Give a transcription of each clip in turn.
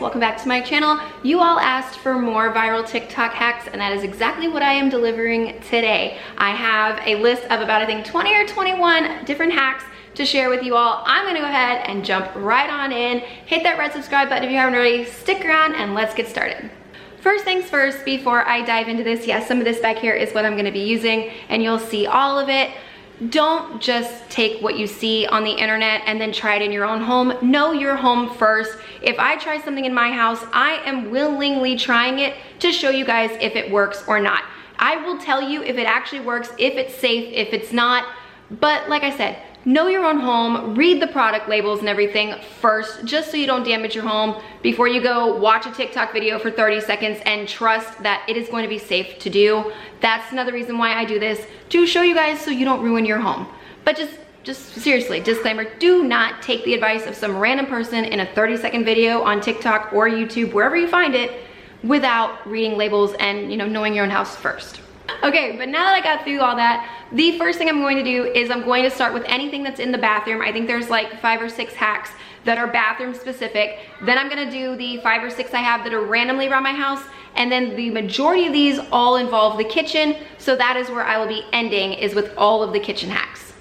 welcome back to my channel. You all asked for more viral TikTok hacks, and that is exactly what I am delivering today. I have a list of about, I think, 20 or 21 different hacks to share with you all. I'm gonna go ahead and jump right on in. Hit that red subscribe button if you haven't already. Stick around and let's get started. First things first, before I dive into this, yes, some of this back here is what I'm gonna be using, and you'll see all of it. Don't just take what you see on the internet and then try it in your own home. Know your home first. If I try something in my house, I am willingly trying it to show you guys if it works or not. I will tell you if it actually works, if it's safe, if it's not. But like I said, know your own home, read the product labels and everything first, just so you don't damage your home before you go watch a TikTok video for 30 seconds and trust that it is going to be safe to do. That's another reason why I do this, to show you guys so you don't ruin your home. But just seriously, disclaimer, do not take the advice of some random person in a 30-second video on TikTok or YouTube, wherever you find it, without reading labels and, knowing your own house first. Okay, but now that I got through all that, the first thing I'm going to do is I'm going to start with anything that's in the bathroom. I think there's like 5 or 6 hacks that are bathroom specific. Then I'm gonna do the 5 or 6 I have that are randomly around my house. And then the majority of these all involve the kitchen. So that is where I will be ending, is with all of the kitchen hacks.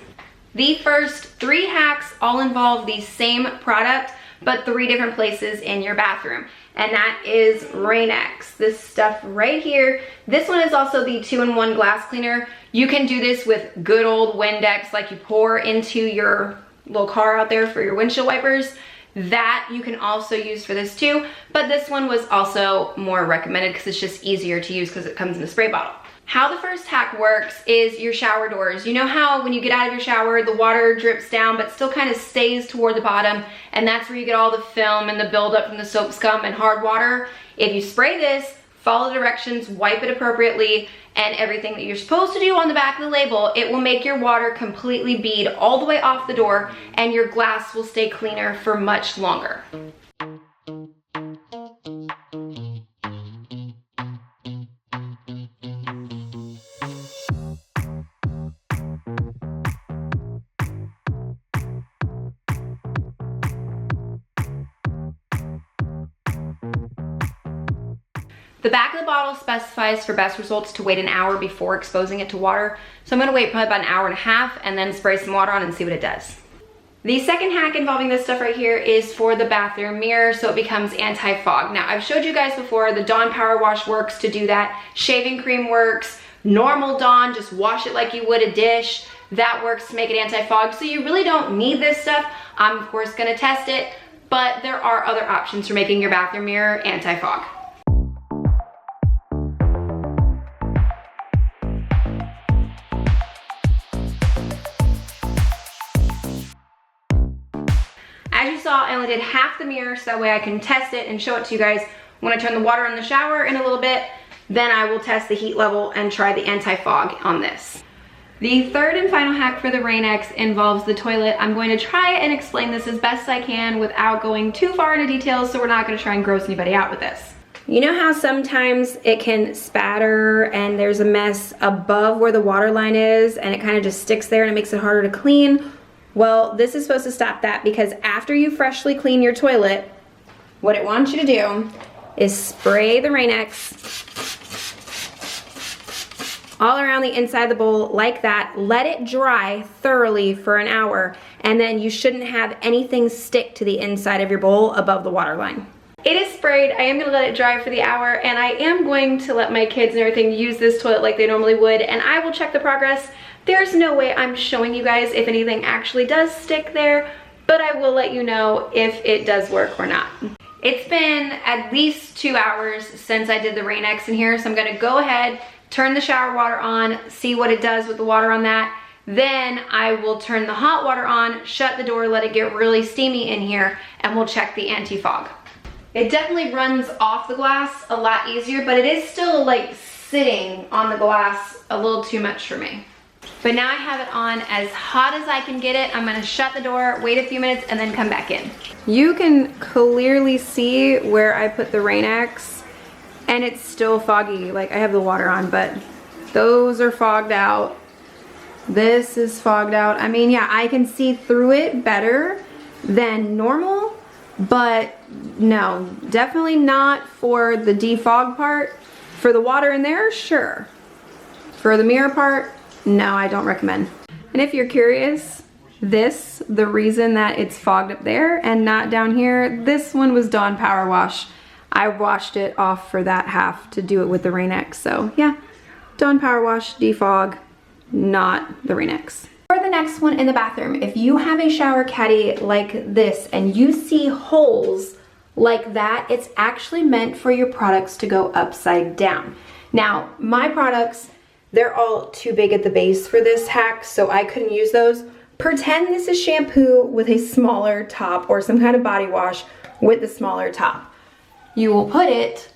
The first 3 hacks all involve the same product, but 3 different places in your bathroom. And that is Rain-X, this stuff right here. This one is also the 2-in-1 glass cleaner. You can do this with good old Windex, like you pour into your little car out there for your windshield wipers. That you can also use for this too, but this one was also more recommended because it's just easier to use because it comes in a spray bottle. How the first hack works is your shower doors. You know how when you get out of your shower, the water drips down but still kind of stays toward the bottom, and that's where you get all the film and the buildup from the soap scum and hard water? If you spray this, follow the directions, wipe it appropriately, and everything that you're supposed to do on the back of the label, it will make your water completely bead all the way off the door, and your glass will stay cleaner for much longer. The back of the bottle specifies for best results to wait an hour before exposing it to water. So I'm gonna wait probably about an hour and a half and then spray some water on and see what it does. The second hack involving this stuff right here is for the bathroom mirror, so it becomes anti-fog. Now, I've showed you guys before, the Dawn Power Wash works to do that. Shaving cream works. Normal Dawn, just wash it like you would a dish. That works to make it anti-fog. So you really don't need this stuff. I'm of course gonna test it, but there are other options for making your bathroom mirror anti-fog. As you saw, I only did half the mirror so that way I can test it and show it to you guys when I turn the water on the shower in a little bit. Then I will test the heat level and try the anti-fog on this. The third and final hack for the Rain-X involves the toilet. I'm going to try and explain this as best I can without going too far into details, so we're not going to try and gross anybody out with this. You know how sometimes it can spatter and there's a mess above where the water line is and it kind of just sticks there and it makes it harder to clean? Well, this is supposed to stop that, because after you freshly clean your toilet, what it wants you to do is spray the Rain-X all around the inside of the bowl like that. Let it dry thoroughly for an hour, and then you shouldn't have anything stick to the inside of your bowl above the water line. It is sprayed. I am gonna let it dry for the hour, and I am going to let my kids and everything use this toilet like they normally would, and I will check the progress. There's no way I'm showing you guys if anything actually does stick there, but I will let you know if it does work or not. It's been at least 2 hours since I did the Rain-X in here, so I'm gonna go ahead, turn the shower water on, see what it does with the water on that. Then I will turn the hot water on, shut the door, let it get really steamy in here, and we'll check the anti-fog. It definitely runs off the glass a lot easier, but it is still like sitting on the glass a little too much for me. But now I have it on as hot as I can get it. I'm gonna shut the door, wait a few minutes, and then come back in. You can clearly see where I put the Rain-X, and it's still foggy. Like, I have the water on, but those are fogged out. This is fogged out. I mean, yeah, I can see through it better than normal, but no, definitely not for the defog part. For the water in there, sure. For the mirror part, no, I don't recommend. And if you're curious, the reason that it's fogged up there and not down here, this one was Dawn Power Wash. I washed it off for that half to do it with the Rain-X. So yeah, Dawn Power Wash, defog, not the Rain-X. For the next one in the bathroom, if you have a shower caddy like this and you see holes like that, it's actually meant for your products to go upside down. Now, my products, they're all too big at the base for this hack, so I couldn't use those. Pretend this is shampoo with a smaller top or some kind of body wash with the smaller top. You will put it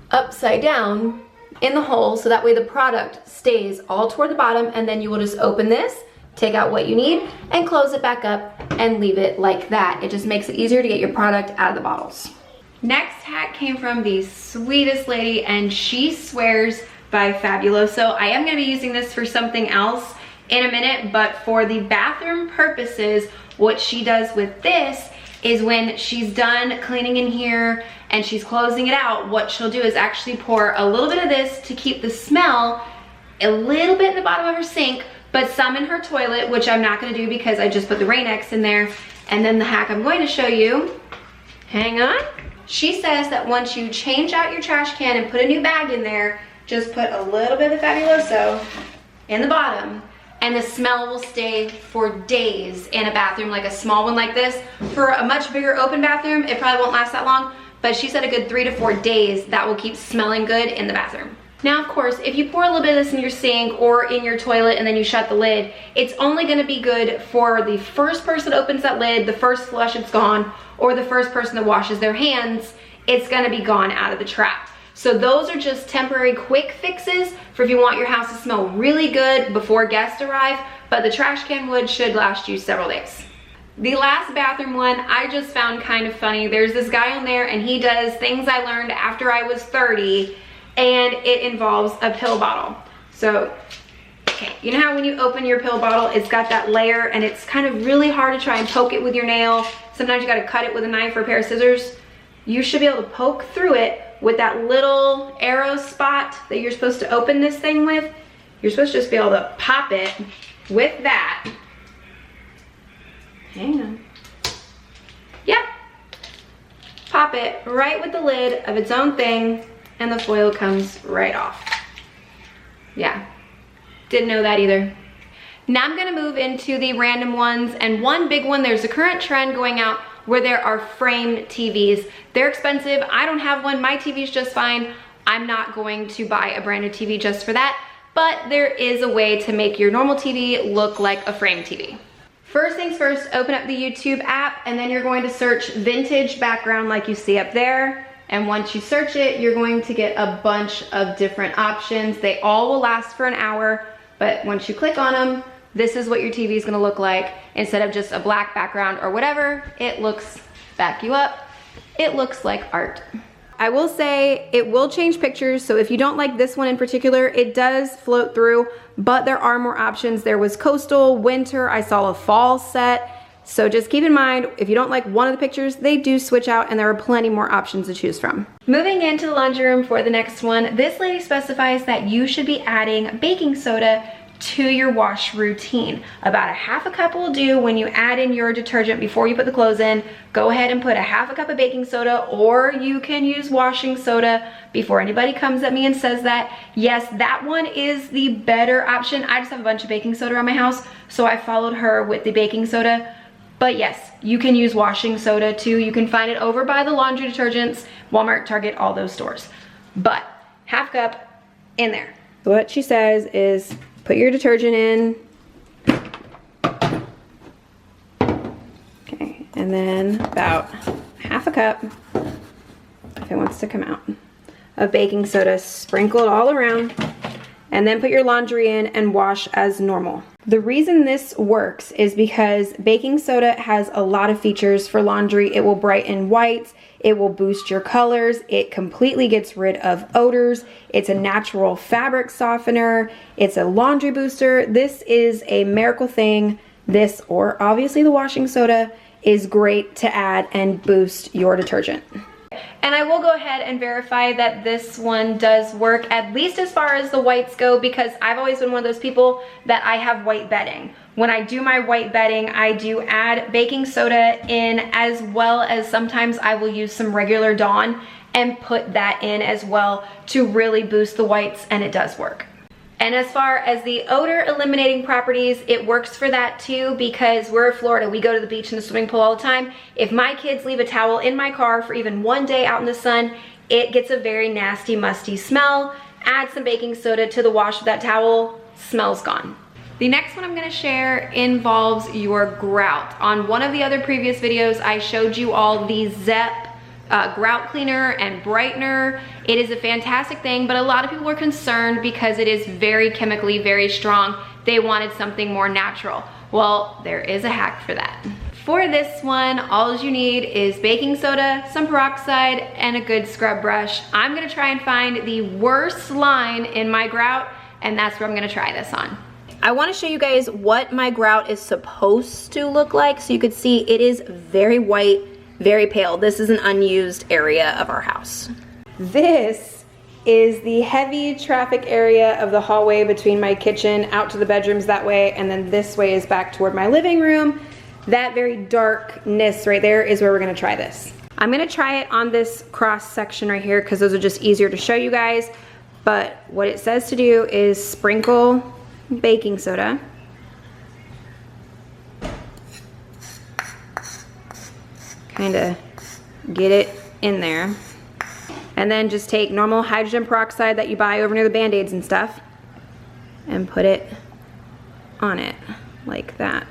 upside down in the hole so that way the product stays all toward the bottom, and then you will just open this, take out what you need, and close it back up and leave it like that. It just makes it easier to get your product out of the bottles. Next hack came from the sweetest lady, and she swears by Fabuloso. I am gonna be using this for something else in a minute, but for the bathroom purposes, what she does with this is when she's done cleaning in here and she's closing it out, what she'll do is actually pour a little bit of this to keep the smell a little bit in the bottom of her sink, but some in her toilet, which I'm not gonna do because I just put the Rain-X in there. And then the hack I'm going to show you, hang on. She says that once you change out your trash can and put a new bag in there, just put a little bit of Fabuloso in the bottom, and the smell will stay for days in a bathroom like a small one like this. For a much bigger open bathroom, it probably won't last that long, but she said a good 3 to 4 days that will keep smelling good in the bathroom. Now, of course, if you pour a little bit of this in your sink or in your toilet and then you shut the lid, it's only gonna be good for the first person that opens that lid, the first flush it's gone, or the first person that washes their hands, it's gonna be gone out of the trap. So those are just temporary quick fixes for if you want your house to smell really good before guests arrive, but the trash can wood should last you several days. The last bathroom one I just found kind of funny. There's this guy on there and he does things I learned after I was 30, and it involves a pill bottle. So, okay, you know how when you open your pill bottle, it's got that layer and it's kind of really hard to try and poke it with your nail. Sometimes you gotta cut it with a knife or a pair of scissors. You should be able to poke through it with that little arrow spot that you're supposed to open this thing with. You're supposed to just be able to pop it with that. Hang on. Yep. Pop it right with the lid of its own thing, and the foil comes right off. Yeah, didn't know that either. Now I'm gonna move into the random ones, and one big one, there's a current trend going out where there are frame TVs. They're expensive, I don't have one, my TV's just fine. I'm not going to buy a brand new TV just for that, but there is a way to make your normal TV look like a frame TV. First things first, open up the YouTube app, and then you're going to search vintage background like you see up there. And once you search it, you're going to get a bunch of different options. They all will last for an hour, but once you click on them, this is what your TV is gonna look like. Instead of just a black background or whatever, it looks, back you up, it looks like art. I will say it will change pictures, so if you don't like this one in particular, it does float through, but there are more options. There was coastal, winter, I saw a fall set. So just keep in mind, if you don't like one of the pictures, they do switch out and there are plenty more options to choose from. Moving into the laundry room for the next one, this lady specifies that you should be adding baking soda to your wash routine. About a half a cup will do when you add in your detergent before you put the clothes in. Go ahead and put a half a cup of baking soda, or you can use washing soda. Before anybody comes at me and says that, yes, that one is the better option. I just have a bunch of baking soda around my house, so I followed her with the baking soda. But yes, you can use washing soda too. You can find it over by the laundry detergents, Walmart, Target, all those stores. But half cup in there. What she says is put your detergent in. Okay, and then about half a cup, if it wants to come out, of baking soda. Sprinkle it all around, and then put your laundry in and wash as normal. The reason this works is because baking soda has a lot of features for laundry. It will brighten whites, it will boost your colors, it completely gets rid of odors, it's a natural fabric softener, it's a laundry booster. This is a miracle thing. This, or obviously the washing soda, is great to add and boost your detergent. And I will go ahead and verify that this one does work, at least as far as the whites go, because I've always been one of those people that I have white bedding. When I do my white bedding, I do add baking soda in, as well as sometimes I will use some regular Dawn and put that in as well to really boost the whites, and it does work. And as far as the odor eliminating properties, it works for that too, because we're in Florida. We go to the beach and the swimming pool all the time. If my kids leave a towel in my car for even one day out in the sun, it gets a very nasty, musty smell. Add some baking soda to the wash of that towel, smell's gone. The next one I'm gonna share involves your grout. On one of the other previous videos, I showed you all the ZEP Grout Cleaner and Brightener. It is a fantastic thing, but a lot of people were concerned because it is very chemically, very strong. They wanted something more natural. Well, there is a hack for that. For this one, all you need is baking soda, some peroxide, and a good scrub brush. I'm gonna try and find the worst line in my grout, and that's where I'm gonna try this on. I wanna show you guys what my grout is supposed to look like, so you could see it is very white, very pale. This is an unused area of our house. This is the heavy traffic area of the hallway between my kitchen out to the bedrooms that way, and then this way is back toward my living room. That very darkness right there is where we're gonna try this. I'm gonna try it on this cross section right here because those are just easier to show you guys. But what it says to do is sprinkle baking soda. Kind of get it in there. And then just take normal hydrogen peroxide that you buy over near the Band-Aids and stuff and put it on it like that.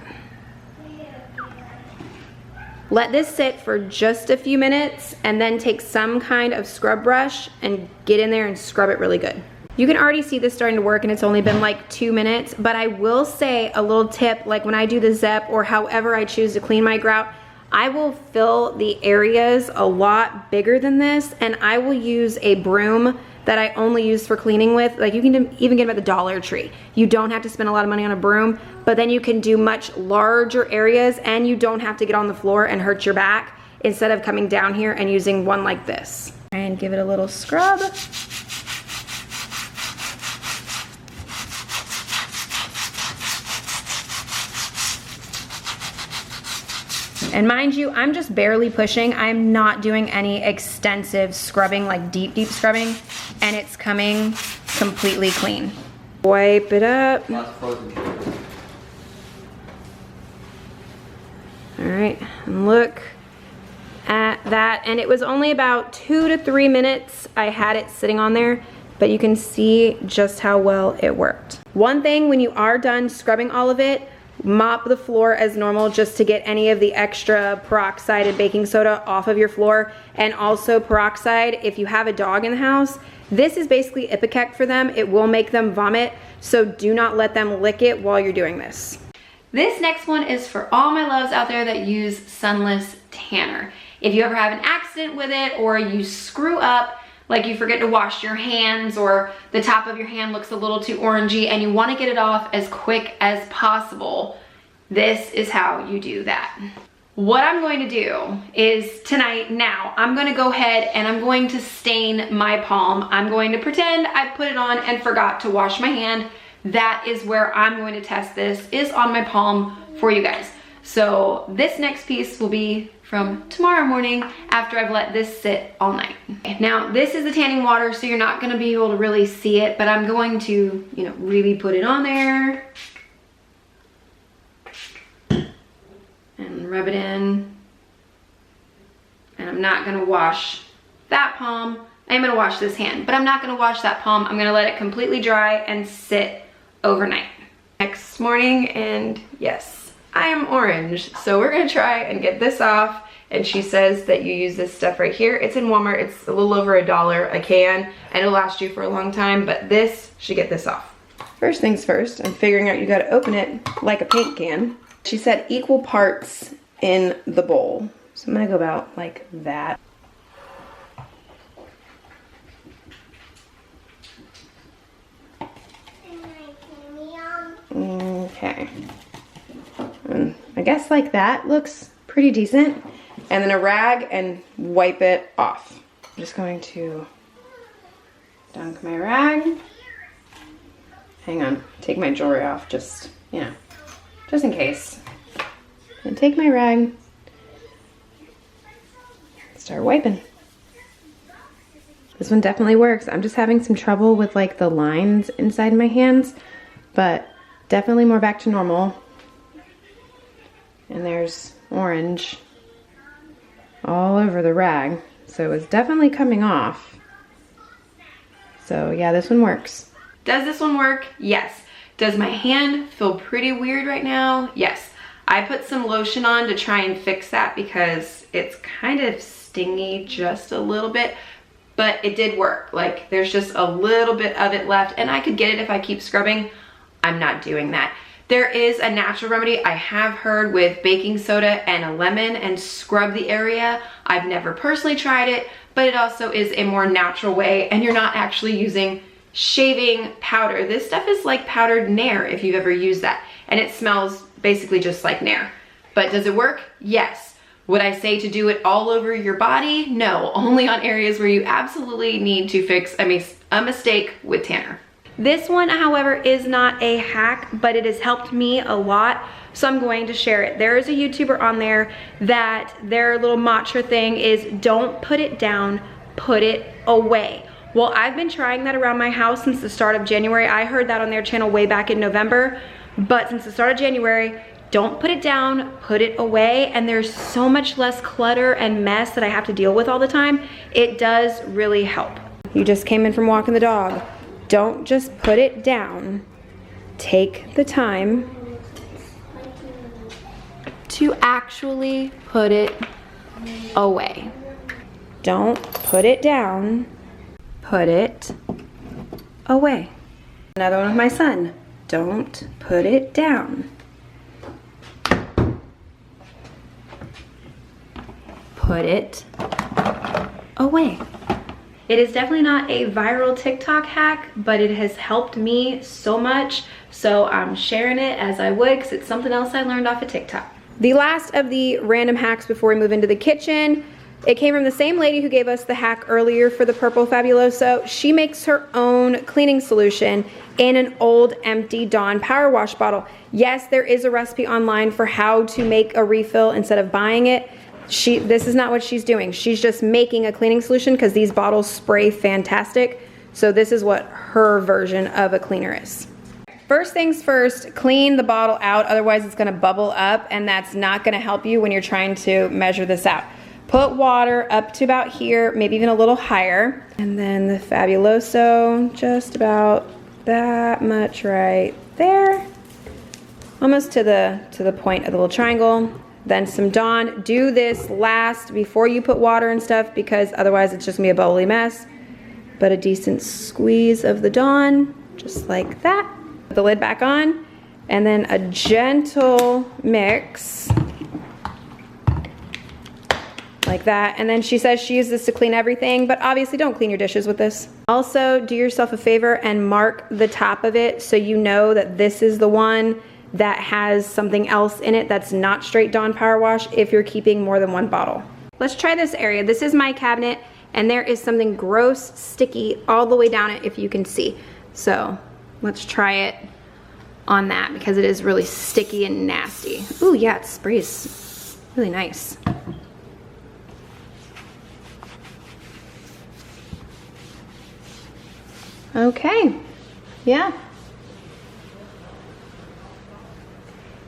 Let this sit for just a few minutes and then take some kind of scrub brush and get in there and scrub it really good. You can already see this starting to work, and it's only been like 2 minutes, but I will say a little tip, like when I do the ZEP or however I choose to clean my grout, I will fill the areas a lot bigger than this, and I will use a broom that I only use for cleaning with. Like, you can even get them at the Dollar Tree. You don't have to spend a lot of money on a broom, but then you can do much larger areas, and you don't have to get on the floor and hurt your back instead of coming down here and using one like this. And give it a little scrub. And mind you, I'm just barely pushing. I'm not doing any extensive scrubbing, like deep scrubbing, and it's coming completely clean. Wipe it up. All right, and look at that. And it was only about 2 to 3 minutes I had it sitting on there, but you can see just how well it worked. One thing, when you are done scrubbing all of it, mop the floor as normal just to get any of the extra peroxide and baking soda off of your floor. And also peroxide, if you have a dog in the house, this is basically Ipecac for them. It will make them vomit, so do not let them lick it while you're doing this. This next one is for all my loves out there that use Sunless Tanner. If you ever have an accident with it, or you screw up, like you forget to wash your hands, or the top of your hand looks a little too orangey and you want to get it off as quick as possible, this is how you do that. What I'm going to do is tonight, now, I'm going to go ahead and I'm going to stain my palm. I'm going to pretend I put it on and forgot to wash my hand. That is where I'm going to test this, is on my palm for you guys. So this next piece will be from tomorrow morning after I've let this sit all night. Now, this is the tanning water, so you're not gonna be able to really see it, but I'm going to, you know, really put it on there and rub it in. And I'm not gonna wash that palm. I am gonna wash this hand, but I'm not gonna wash that palm. I'm gonna let it completely dry and sit overnight. Next morning, and yes, I am orange, so we're gonna try and get this off. And she says that you use this stuff right here. It's in Walmart. It's a little over $1 a can, and it'll last you for a long time, but this should get this off. First things first, I'm figuring out you gotta open it like a paint can. She said equal parts in the bowl. So I'm gonna go about like that. Okay. I guess like that looks pretty decent. And then a rag and wipe it off. I'm just going to dunk my rag. Hang on, take my jewelry off, just, you know, just in case. And take my rag, start wiping. This one definitely works. I'm just having some trouble with like the lines inside my hands, but definitely more back to normal. And there's orange all over the rag, so it's definitely coming off. So yeah, this one works. Does this one work? Yes. Does my hand feel pretty weird right now? Yes. I put some lotion on to try and fix that because it's kind of stingy just a little bit, but it did work. Like there's just a little bit of it left and I could get it if I keep scrubbing. I'm not doing that. There is a natural remedy I have heard with baking soda and a lemon and scrub the area. I've never personally tried it, but it also is a more natural way and you're not actually using shaving powder. This stuff is like powdered Nair if you've ever used that, and it smells basically just like Nair. But does it work? Yes. Would I say to do it all over your body? No, only on areas where you absolutely need to fix a mistake with Tanner. This one, however, is not a hack, but it has helped me a lot, so I'm going to share it. There is a YouTuber on there that their little mantra thing is don't put it down, put it away. Well, I've been trying that around my house since the start of January. I heard that on their channel way back in November, but since the start of January, don't put it down, put it away, and there's so much less clutter and mess that I have to deal with all the time. It does really help. You just came in from walking the dog. Don't just put it down. Take the time to actually put it away. Don't put it down, put it away. Another one with my son. Don't put it down. Put it away. It is definitely not a viral TikTok hack, but it has helped me so much. So I'm sharing it as I would because it's something else I learned off of TikTok. The last of the random hacks before we move into the kitchen, it came from the same lady who gave us the hack earlier for the purple Fabuloso. She makes her own cleaning solution in an old empty Dawn power wash bottle. Yes, there is a recipe online for how to make a refill instead of buying it. This is not what she's doing. She's just making a cleaning solution because these bottles spray fantastic. So this is what her version of a cleaner is. First things first, clean the bottle out, otherwise it's gonna bubble up and that's not gonna help you when you're trying to measure this out. Put water up to about here, maybe even a little higher. And then the Fabuloso, just about that much right there. Almost to the point of the little triangle. Then some Dawn. Do this last before you put water and stuff because otherwise it's just gonna be a bubbly mess. But a decent squeeze of the Dawn, just like that. Put the lid back on, and then a gentle mix, like that. And then she says she uses this to clean everything, but obviously don't clean your dishes with this. Also, do yourself a favor and mark the top of it so you know that this is the one that has something else in it that's not straight Dawn Power Wash if you're keeping more than one bottle. Let's try this area. This is my cabinet and there is something gross, sticky all the way down it if you can see. So let's try it on that because it is really sticky and nasty. Ooh, yeah, it sprays really nice. Okay, yeah.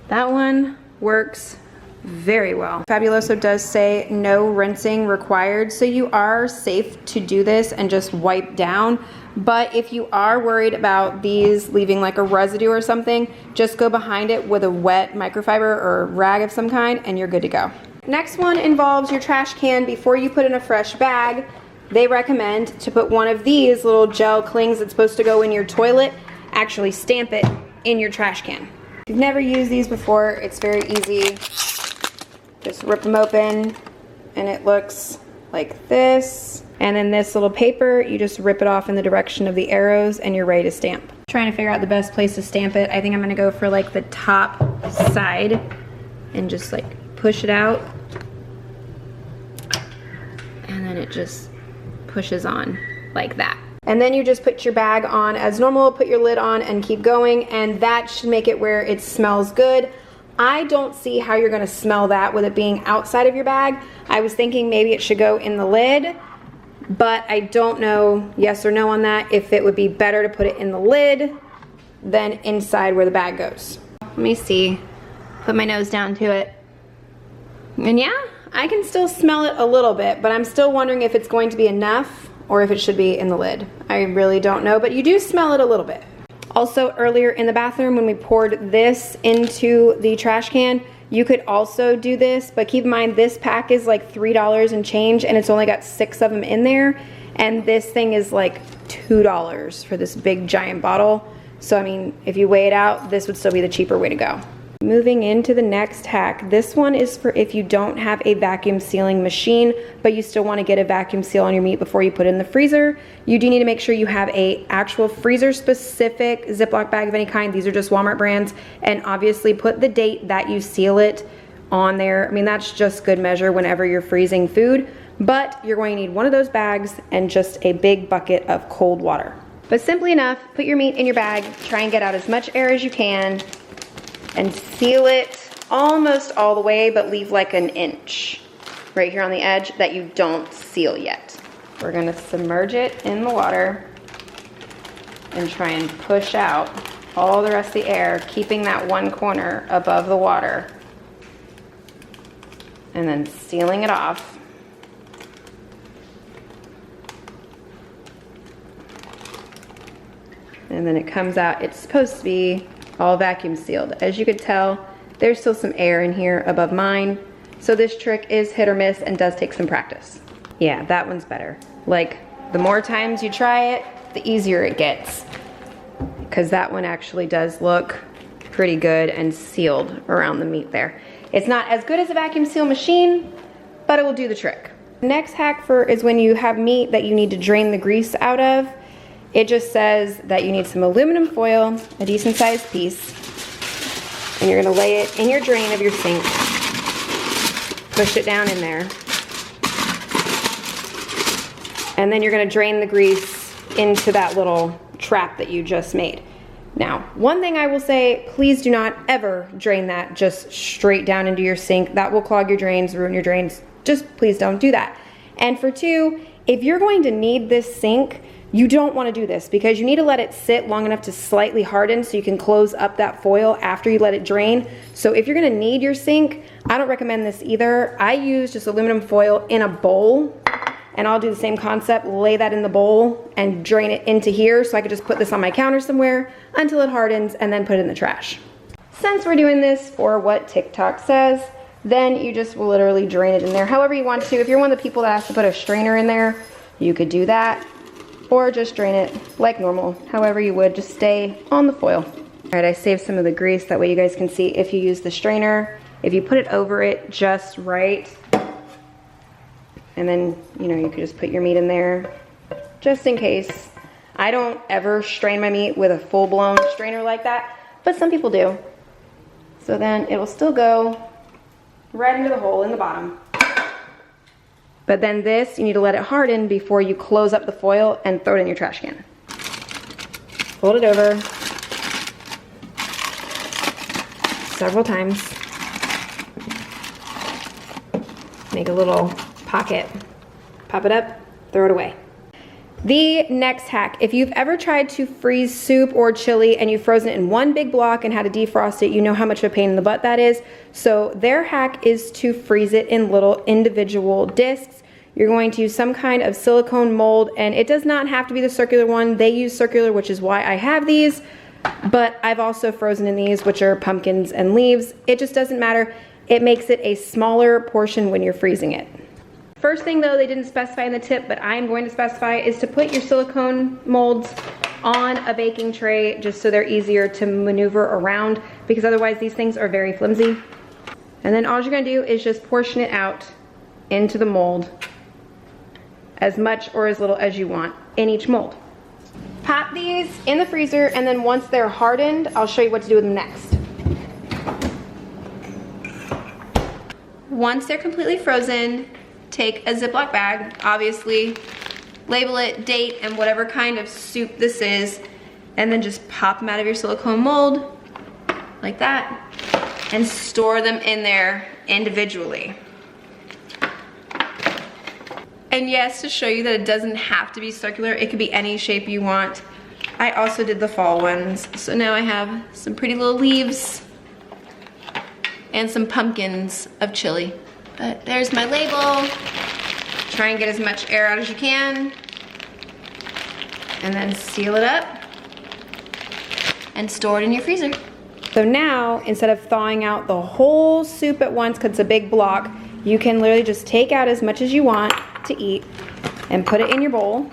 That one works very well. Fabuloso does say no rinsing required, so you are safe to do this and just wipe down. But if you are worried about these leaving like a residue or something, just go behind it with a wet microfiber or rag of some kind and you're good to go. Next one involves your trash can. Before you put in a fresh bag, they recommend to put one of these little gel clings that's supposed to go in your toilet, actually stamp it in your trash can. If you've never used these before, it's very easy. Just rip them open and it looks like this. And then this little paper, you just rip it off in the direction of the arrows and you're ready to stamp. Trying to figure out the best place to stamp it. I think I'm gonna go for like the top side and just like push it out it just pushes on like that. And then you just put your bag on as normal, put your lid on and keep going, and that should make it where it smells good. I don't see how you're gonna smell that with it being outside of your bag. I was thinking maybe it should go in the lid, but I don't know yes or no on that, if it would be better to put it in the lid than inside where the bag goes. Let me see, put my nose down to it. And yeah, I can still smell it a little bit, but I'm still wondering if it's going to be enough or if it should be in the lid. I really don't know, but you do smell it a little bit. Also, earlier in the bathroom when we poured this into the trash can, you could also do this, but keep in mind this pack is like $3 and change, and it's only got 6 of them in there, and this thing is like $2 for this big giant bottle. So I mean, if you weigh it out, this would still be the cheaper way to go. Moving into the next hack, this one is for if you don't have a vacuum sealing machine, but you still want to get a vacuum seal on your meat before you put it in the freezer. You do need to make sure you have a actual freezer specific Ziploc bag of any kind. These are just Walmart brands, and obviously put the date that you seal it on there. I mean, that's just good measure whenever you're freezing food, but you're going to need one of those bags and just a big bucket of cold water. But simply enough, put your meat in your bag, try and get out as much air as you can, and seal it almost all the way, but leave like an inch right here on the edge that you don't seal yet. We're gonna submerge it in the water and try and push out all the rest of the air, keeping that one corner above the water, and then sealing it off. And then it comes out, it's supposed to be all vacuum sealed. As you could tell, there's still some air in here above mine. So this trick is hit or miss and does take some practice. Yeah, that one's better. Like, the more times you try it, the easier it gets. Because that one actually does look pretty good and sealed around the meat there. It's not as good as a vacuum seal machine, but it will do the trick. Next hack is when you have meat that you need to drain the grease out of. It just says that you need some aluminum foil, a decent sized piece, and you're gonna lay it in your drain of your sink. Push it down in there. And then you're gonna drain the grease into that little trap that you just made. Now, one thing I will say, please do not ever drain that just straight down into your sink. That will clog your drains, ruin your drains. Just please don't do that. And for two, if you're going to need this sink, you don't want to do this because you need to let it sit long enough to slightly harden so you can close up that foil after you let it drain. So if you're going to need your sink, I don't recommend this either. I use just aluminum foil in a bowl, and I'll do the same concept, lay that in the bowl and drain it into here so I could just put this on my counter somewhere until it hardens and then put it in the trash. Since we're doing this for what TikTok says, then you just will literally drain it in there however you want to. If you're one of the people that has to put a strainer in there, you could do that. Or just drain it like normal, however you would, just stay on the foil. All right, I saved some of the grease, that way you guys can see if you use the strainer, if you put it over it just right, and then, you know, you could just put your meat in there, just in case. I don't ever strain my meat with a full-blown strainer like that, but some people do. So then it will still go right into the hole in the bottom. But then this, you need to let it harden before you close up the foil and throw it in your trash can. Fold it over several times. Make a little pocket. Pop it up, throw it away. The next hack, if you've ever tried to freeze soup or chili and you've frozen it in one big block and had to defrost it, you know how much of a pain in the butt that is. So their hack is to freeze it in little individual discs. You're going to use some kind of silicone mold, and it does not have to be the circular one. They use circular, which is why I have these, but I've also frozen in these, which are pumpkins and leaves. It just doesn't matter. It makes it a smaller portion when you're freezing it. First thing though, they didn't specify in the tip, but I'm going to specify, is to put your silicone molds on a baking tray just so they're easier to maneuver around, because otherwise these things are very flimsy. And then all you're gonna do is just portion it out into the mold, as much or as little as you want in each mold. Pop these in the freezer, and then once they're hardened, I'll show you what to do with them next. Once they're completely frozen, take a Ziploc bag, obviously, label it, date, and whatever kind of soup this is, and then just pop them out of your silicone mold, like that, and store them in there individually. And yes, to show you that it doesn't have to be circular, it could be any shape you want. I also did the fall ones, so now I have some pretty little leaves and some pumpkins of chili. But there's my label. Try and get as much air out as you can, and then seal it up and store it in your freezer. So now, instead of thawing out the whole soup at once, because it's a big block, you can literally just take out as much as you want to eat and put it in your bowl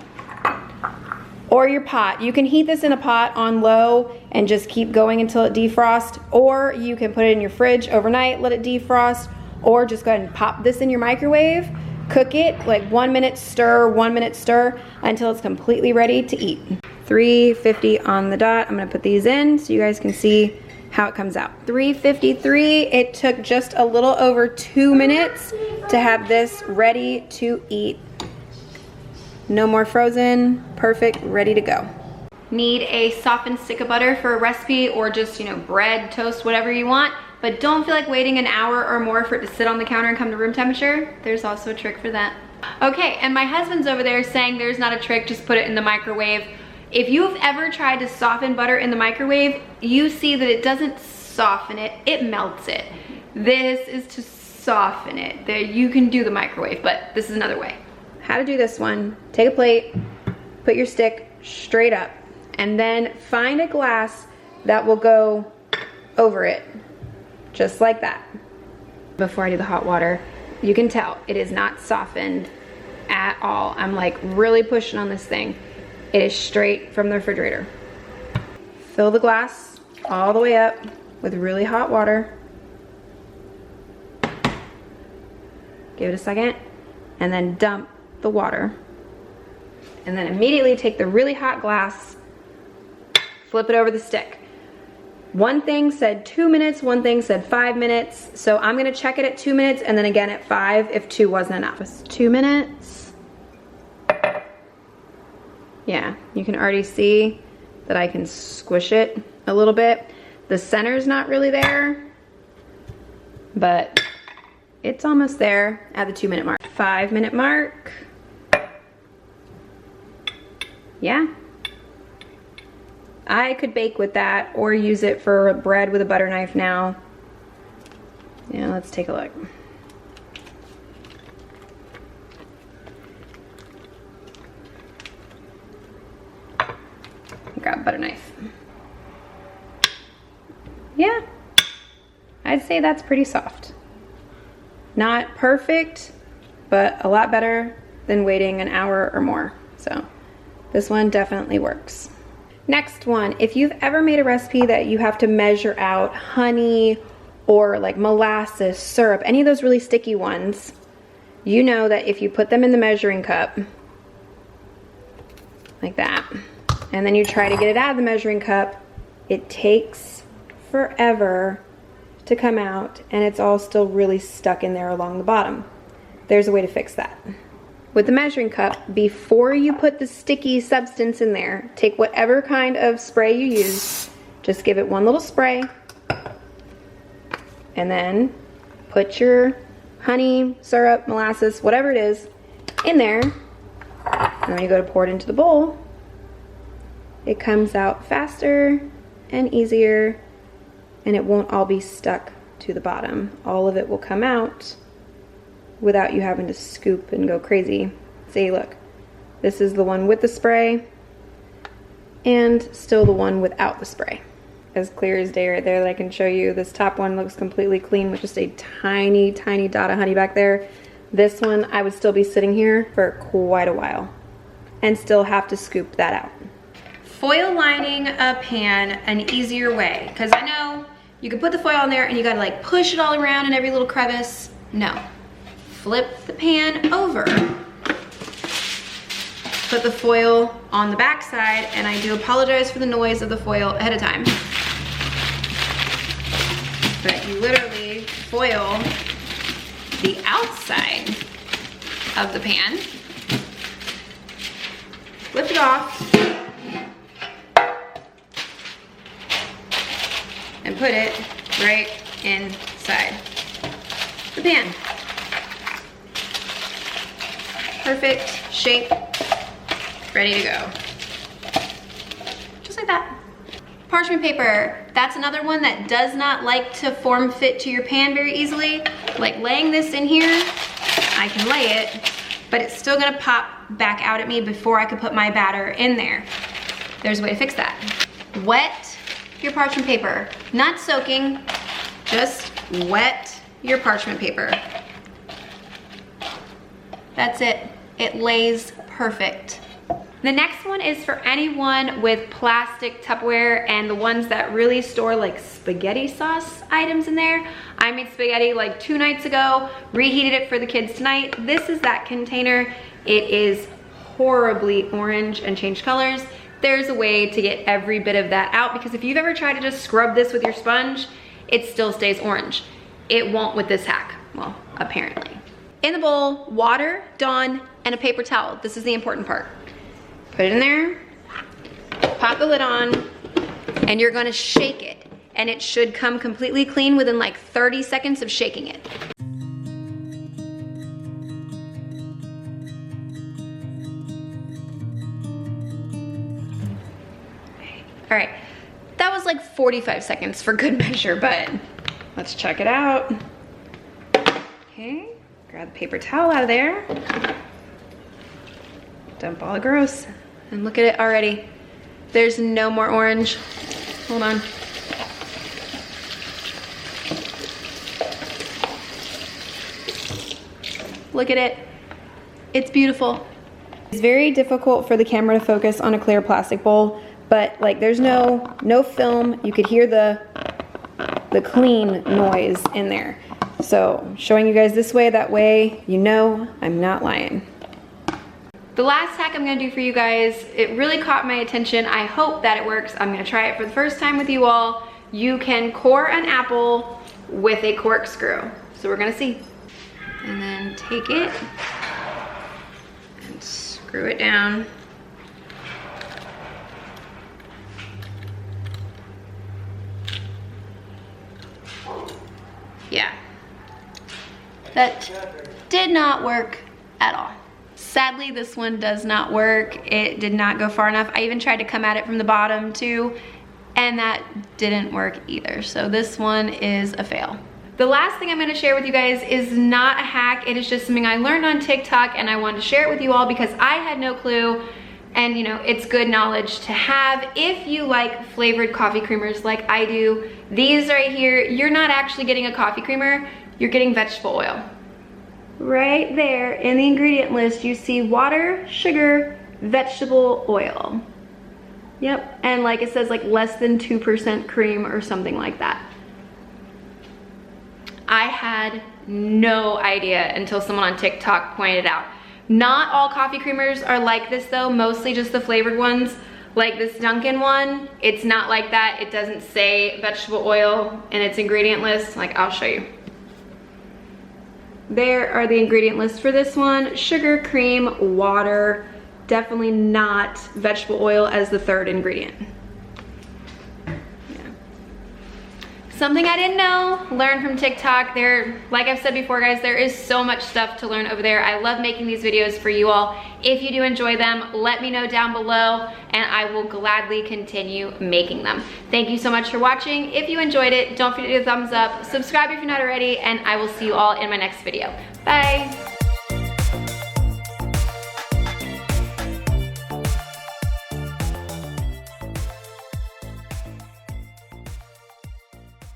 or your pot. You can heat this in a pot on low and just keep going until it defrosts, or you can put it in your fridge overnight, let it defrost, or just go ahead and pop this in your microwave, cook it like 1 minute stir, 1 minute stir until it's completely ready to eat. 350 on the dot. I'm gonna put these in so you guys can see how it comes out. 353, it took just a little over 2 minutes to have this ready to eat. No more frozen, perfect, ready to go. Need a softened stick of butter for a recipe, or just, you know, bread, toast, whatever you want, but don't feel like waiting an hour or more for it to sit on the counter and come to room temperature? There's also a trick for that. Okay, and my husband's over there saying there's not a trick, just put it in the microwave. If you've ever tried to soften butter in the microwave, you see that it doesn't soften it, it melts it. This is to soften it. There, you can do the microwave, but this is another way. How to do this one: take a plate, put your stick straight up, and then find a glass that will go over it, just like that. Before I do the hot water, you can tell it is not softened at all. I'm like really pushing on this thing. It is straight from the refrigerator. Fill the glass all the way up with really hot water. Give it a second, and then dump the water. And then immediately take the really hot glass, flip it over the stick. One thing said 2 minutes, one thing said 5 minutes. So I'm gonna check it at 2 minutes and then again at 5 if 2 wasn't enough. It's 2 minutes. Yeah, you can already see that I can squish it a little bit. The center's not really there, but it's almost there at the 2 minute mark. 5 minute mark. Yeah. I could bake with that or use it for bread with a butter knife now. Yeah, let's take a look. Grab a butter knife. Yeah, I'd say that's pretty soft. Not perfect, but a lot better than waiting an hour or more. So this one definitely works. Next one, if you've ever made a recipe that you have to measure out honey or like molasses, syrup, any of those really sticky ones, you know that if you put them in the measuring cup, like that, and then you try to get it out of the measuring cup, it takes forever to come out and it's all still really stuck in there along the bottom. There's a way to fix that. With the measuring cup, before you put the sticky substance in there, take whatever kind of spray you use, just give it one little spray, and then put your honey, syrup, molasses, whatever it is, in there, and when you go to pour it into the bowl, it comes out faster and easier, and it won't all be stuck to the bottom. All of it will come out without you having to scoop and go crazy. See, look, this is the one with the spray and still the one without the spray. As clear as day right there that I can show you. This top one looks completely clean with just a tiny, tiny dot of honey back there. This one, I would still be sitting here for quite a while and still have to scoop that out. Foil lining a pan an easier way, because I know you can put the foil on there and you gotta like push it all around in every little crevice. No. Flip the pan over, put the foil on the back side, and I do apologize for the noise of the foil ahead of time. But you literally foil the outside of the pan. Lift it off. And put it right inside the pan. Perfect shape, ready to go. Just like that. Parchment paper, that's another one that does not like to form fit to your pan very easily. Like laying this in here, I can lay it, but it's still gonna pop back out at me before I could put my batter in there. There's a way to fix that. Wet your parchment paper. Not soaking, just wet your parchment paper. That's it. It lays perfect. The next one is for anyone with plastic Tupperware and the ones that really store like spaghetti sauce items in there. I made spaghetti like 2 nights ago, reheated it for the kids tonight. This is that container. It is horribly orange and changed colors. There's a way to get every bit of that out, because if you've ever tried to just scrub this with your sponge, it still stays orange. It won't with this hack, well, apparently. In the bowl, water, Dawn, and a paper towel. This is the important part. Put it in there, pop the lid on, and you're gonna shake it. And it should come completely clean within like 30 seconds of shaking it. All right, that was like 45 seconds for good measure, but let's check it out. Okay, grab the paper towel out of there. Dump all the gross, and look at it already. There's no more orange. Hold on. Look at it. It's beautiful. It's very difficult for the camera to focus on a clear plastic bowl, but like there's no film. You could hear the clean noise in there. So showing you guys this way, that way you know I'm not lying. The last hack I'm gonna do for you guys, it really caught my attention. I hope that it works. I'm gonna try it for the first time with you all. You can core an apple with a corkscrew. So we're gonna see. And then take it and screw it down. Yeah, that did not work at all. Sadly, this one does not work. It did not go far enough. I even tried to come at it from the bottom too, and that didn't work either. So this one is a fail. The last thing I'm gonna share with you guys is not a hack. It is just something I learned on TikTok, and I wanted to share it with you all because I had no clue. And you know, it's good knowledge to have if you like flavored coffee creamers like I do. These right here, you're not actually getting a coffee creamer, you're getting vegetable oil. Right there in the ingredient list, you see water, sugar, vegetable oil. Yep, and like it says like less than 2% cream or something like that. I had no idea until someone on TikTok pointed it out. Not all coffee creamers are like this though, mostly just the flavored ones. Like this Dunkin' one, it's not like that. It doesn't say vegetable oil in its ingredient list. Like, I'll show you. There are the ingredient lists for this one. Sugar, cream, water. Definitely not vegetable oil as the third ingredient. Something I didn't know, learned from TikTok. Like I've said before guys, there is so much stuff to learn over there. I love making these videos for you all. If you do enjoy them, let me know down below and I will gladly continue making them. Thank you so much for watching. If you enjoyed it, don't forget to give a thumbs up, subscribe if you're not already, and I will see you all in my next video. Bye.